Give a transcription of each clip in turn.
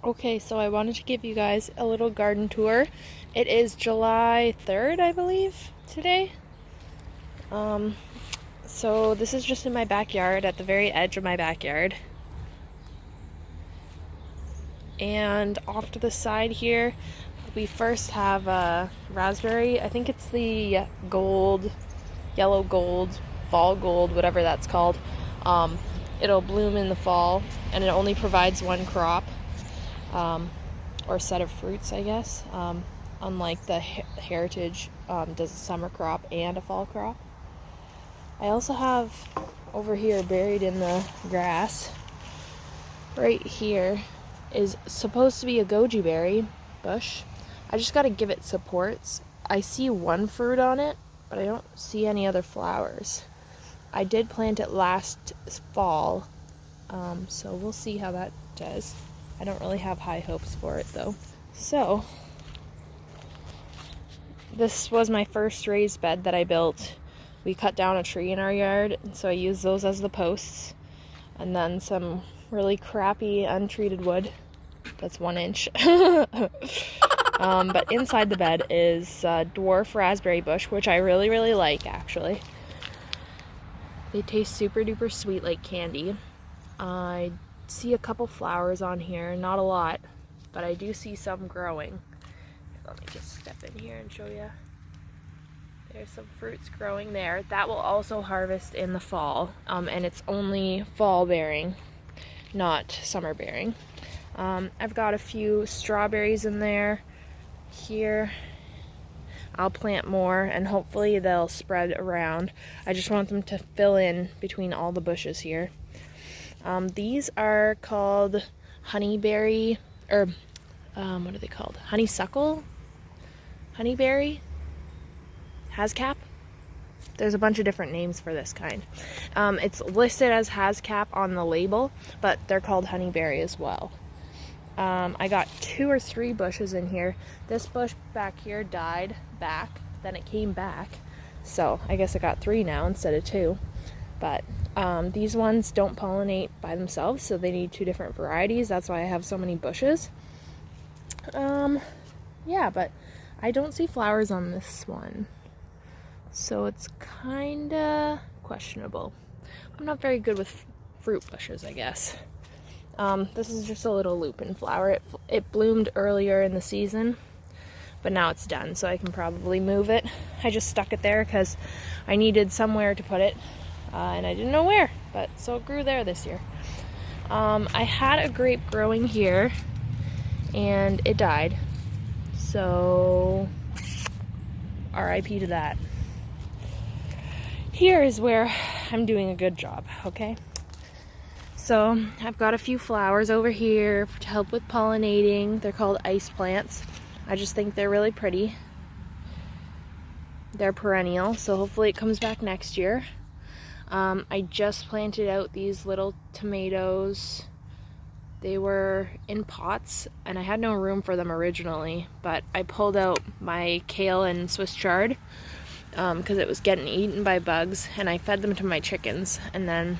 Okay, so I wanted to give you guys a little garden tour. It is July 3rd, I believe, today. So this is just in my backyard, at the very edge of my backyard. And off to the side here, we first have a raspberry. I think it's the gold, yellow gold, fall gold, whatever that's called. It'll bloom in the fall, and it only provides one crop. Or set of fruits, I guess. Unlike the heritage does a summer crop and a fall crop. I also have over here, buried in the grass, right here, is supposed to be a goji berry bush. I just got to give it supports. I see one fruit on it, but I don't see any other flowers. I did plant it last fall, so we'll see how that does. I don't really have high hopes for it though. So, this was my first raised bed that I built. We cut down a tree in our yard, and so I used those as the posts. And then some really crappy untreated wood. That's 1 inch. But inside the bed is a dwarf raspberry bush, which I really, really like actually. They taste super duper sweet like candy. I see a couple flowers on here, not a lot, but I do see some growing. Let me just step in here and show you. There's some fruits growing there. That will also harvest in the fall, and it's only fall bearing, not summer bearing. I've got a few strawberries in there. Here, I'll plant more, and hopefully they'll spread around. I just want them to fill in between all the bushes here. These are called honeyberry, or what are they called? Honeysuckle? Honeyberry? Hascap? There's a bunch of different names for this kind. It's listed as hascap on the label, but they're called honeyberry as well. I got 2 or 3 bushes in here. This bush back here died back, then it came back. So I guess I got 3 now instead of 2. But these ones don't pollinate by themselves, so they need 2 different varieties. That's why I have so many bushes. Yeah, but I don't see flowers on this one, so it's kinda questionable. I'm not very good with fruit bushes, I guess. This is just a little lupin flower. It bloomed earlier in the season, but now it's done, so I can probably move it. I just stuck it there because I needed somewhere to put it. And I didn't know where, but so it grew there this year. I had a grape growing here, and it died. So, RIP to that. Here is where I'm doing a good job, okay? So, I've got a few flowers over here to help with pollinating. They're called ice plants. I just think they're really pretty. They're perennial, so hopefully it comes back next year. I just planted out these little tomatoes. They were in pots, and I had no room for them originally, but I pulled out my kale and Swiss chard because it was getting eaten by bugs, and I fed them to my chickens, and then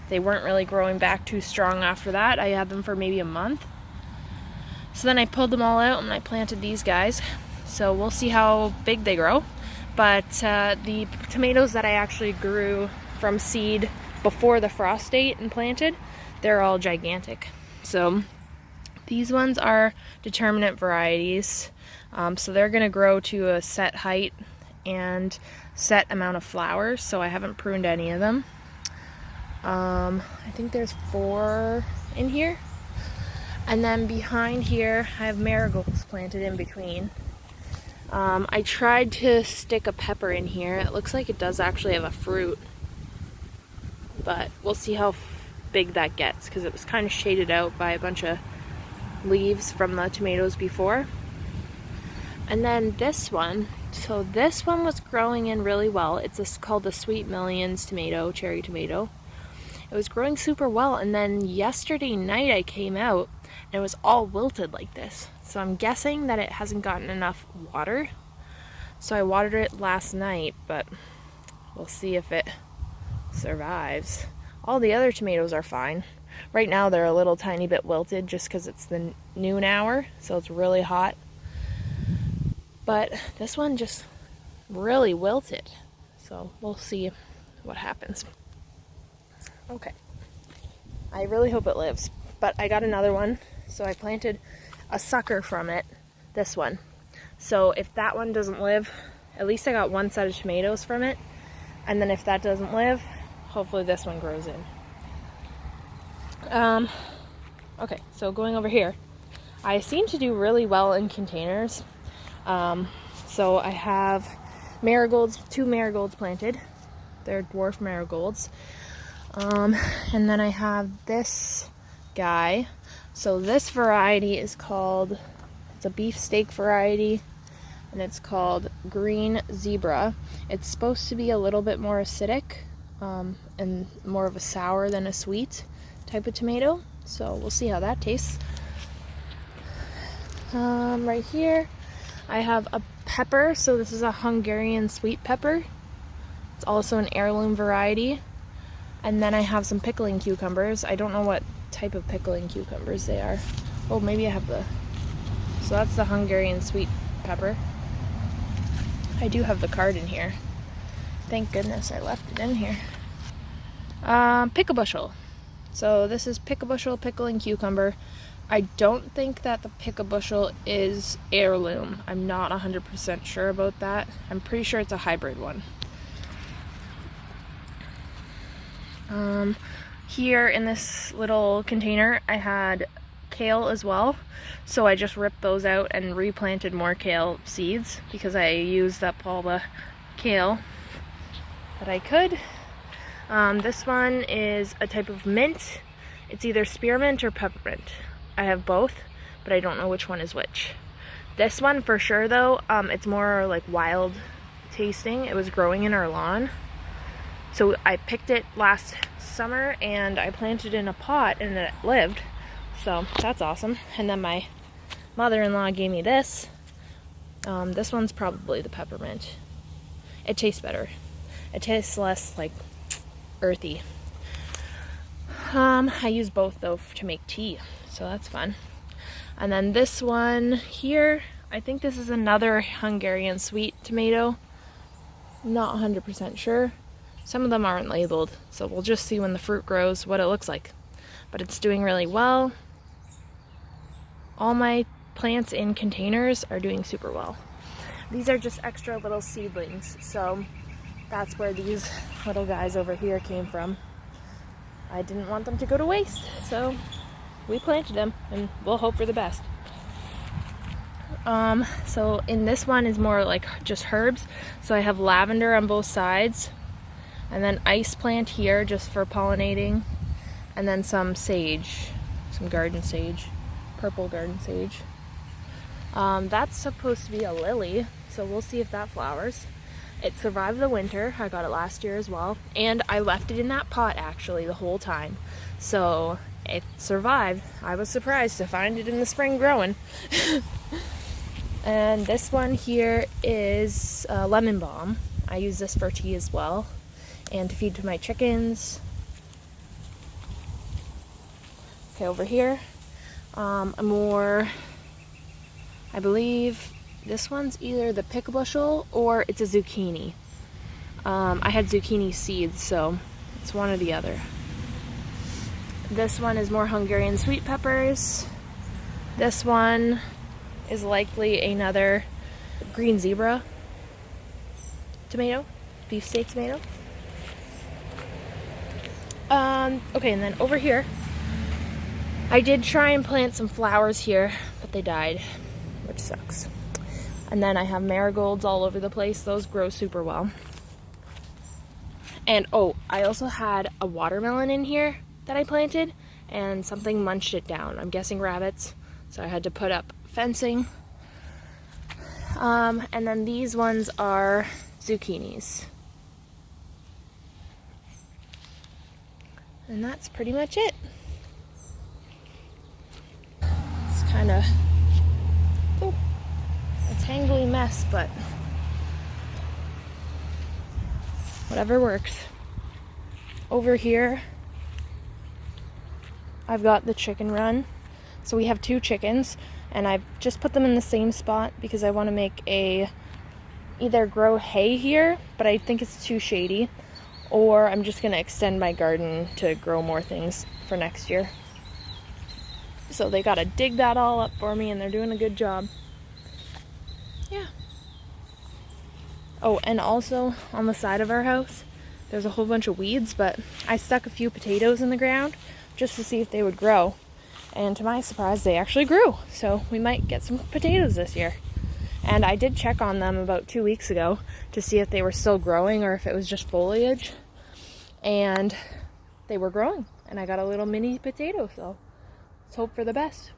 they weren't really growing back too strong after that. I had them for maybe a month. So then I pulled them all out and I planted these guys. So we'll see how big they grow. But the tomatoes that I actually grew from seed before the frost date and planted, they're all gigantic. So these ones are determinate varieties, so they're going to grow to a set height and set amount of flowers, so I haven't pruned any of them. I think there's 4 in here, and then behind here I have marigolds planted in between. I tried to stick a pepper in here. It looks like it does actually have a fruit, but we'll see how big that gets because it was kind of shaded out by a bunch of leaves from the tomatoes before. And then this one, so this one was growing in really well. It's called the Sweet Millions tomato, cherry tomato. It was growing super well, and then yesterday night I came out and it was all wilted like this. So I'm guessing that it hasn't gotten enough water. So I watered it last night, but we'll see if it survives. All the other tomatoes are fine. Right now they're a little tiny bit wilted just because it's the noon hour, so it's really hot. But this one just really wilted, so we'll see what happens. Okay, I really hope it lives, but I got another one, so I planted a sucker from it, this one. So if that one doesn't live, at least I got one set of tomatoes from it, and then if that doesn't live, hopefully this one grows in. Okay, so going over here, I seem to do really well in containers. So I have marigolds, 2 marigolds planted. They're dwarf marigolds. And then I have this guy. So this variety is called, it's a beefsteak variety, and it's called Green Zebra. It's supposed to be a little bit more acidic, and more of a sour than a sweet type of tomato. So we'll see how that tastes. Right here, I have a pepper. So this is a Hungarian sweet pepper. It's also an heirloom variety. And then I have some pickling cucumbers. I don't know what type of pickling cucumbers they are. Oh, maybe I have the... So that's the Hungarian sweet pepper. I do have the card in here. Thank goodness I left it in here. Pick a bushel. So this is pick a bushel pickling cucumber. I don't think that the pick a bushel is heirloom. I'm not 100% sure about that. I'm pretty sure it's a hybrid one. Here in this little container I had kale as well, so I just ripped those out and replanted more kale seeds because I used up all the kale that I could. This one is a type of mint. It's either spearmint or peppermint. I have both, but I don't know which one is which. This one for sure though, it's more like wild tasting. It was growing in our lawn. So I picked it last summer and I planted it in a pot and it lived. So that's awesome. And then my mother-in-law gave me this. This one's probably the peppermint. It tastes better. It tastes less like earthy. I use both though to make tea, so that's fun. And then this one here, I think this is another Hungarian sweet tomato. Not 100% sure. Some of them aren't labeled, so we'll just see when the fruit grows what it looks like. But it's doing really well. All my plants in containers are doing super well. These are just extra little seedlings, so that's where these little guys over here came from. I didn't want them to go to waste, so we planted them and we'll hope for the best. So in this one is more like just herbs. So I have lavender on both sides, and then ice plant here just for pollinating, and then some sage, some garden sage, purple garden sage. That's supposed to be a lily, so we'll see if that flowers. It survived the winter. I got it last year as well, and I left it in that pot actually the whole time, so it survived. I was surprised to find it in the spring growing. And this one here is lemon balm. I use this for tea as well and to feed to my chickens. Okay, over here, more, I believe this one's either the pick a bushel or it's a zucchini. I had zucchini seeds, so it's one or the other. This one is more Hungarian sweet peppers. This one is likely another green zebra tomato, beefsteak tomato. Okay, and then over here, I did try and plant some flowers here, but they died, which sucks. And then I have marigolds all over the place. Those grow super well. And oh, I also had a watermelon in here that I planted, and something munched it down. I'm guessing rabbits, so I had to put up fencing. And then these ones are zucchinis. And that's pretty much it. It's kind of a tangly mess, but whatever works. Over here, I've got the chicken run. So we have 2 chickens, and I've just put them in the same spot because I want to make either grow hay here, but I think it's too shady, or I'm just going to extend my garden to grow more things for next year. So they got to dig that all up for me, and they're doing a good job. Yeah. Oh, and also on the side of our house, there's a whole bunch of weeds, but I stuck a few potatoes in the ground just to see if they would grow. And to my surprise, they actually grew. So we might get some potatoes this year. And I did check on them about 2 weeks ago to see if they were still growing or if it was just foliage. And they were growing. And I got a little mini potato, so let's hope for the best.